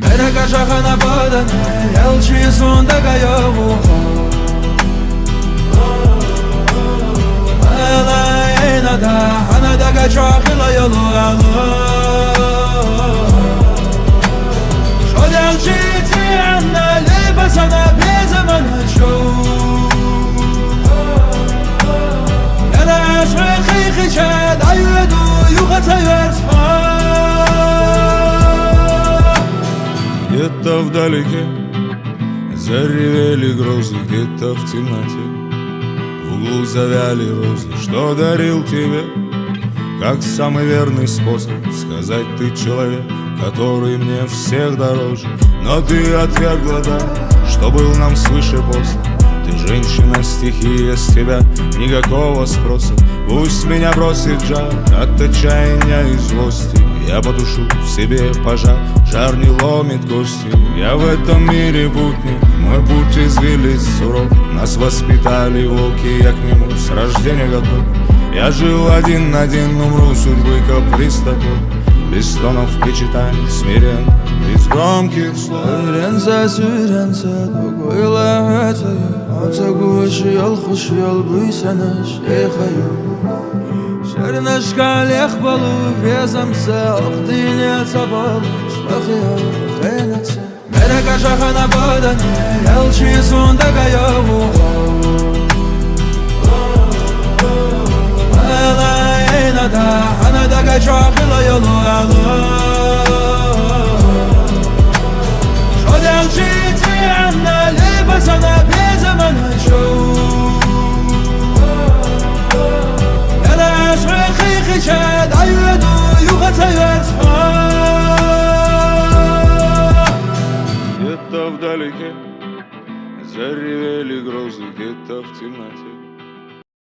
Mereka şakana badane Yalçı sonda yavu Ala enada Hanada kaçakla yolu alı Şol yalçı tiyanna Lebasana bir zaman şov Yana aşkı kıyıça Dayudu yukarı yörsman Где-то вдалеке заревели грозы, где-то в темноте в углу завяли розы. Что дарил тебе, как самый верный способ сказать: ты человек, который мне всех дороже. Но ты отвергла дар, что был нам свыше после. Ты женщина, стихия, с тебя никакого спроса. Пусть меня бросит жар от отчаяния и злости. Я потушу в себе пожар, жар не ломит кости. Я в этом мире путник, мой путь извилист суров. Нас воспитали волки, я к нему с рождения готов. Я жил один, умру судьбы каприз такой. Без стонов причитаний, смирен, без громких слов. Sürense Duguyla öteye Ata kuşu yol kuşu yol Büysene şeyhayu Şerine şkalek balı Vezamse Akdine sabal Şlakıya kıynetse Mereka şakana badane Yalçı sonda gayavu Ala enada Hanada kaçakla yolu alı Lebasana bir zaman şov Yana aşkı kıyıça Dayudu yukarı yörsman Где-то вдалеке заревели грозы, где-то в темноте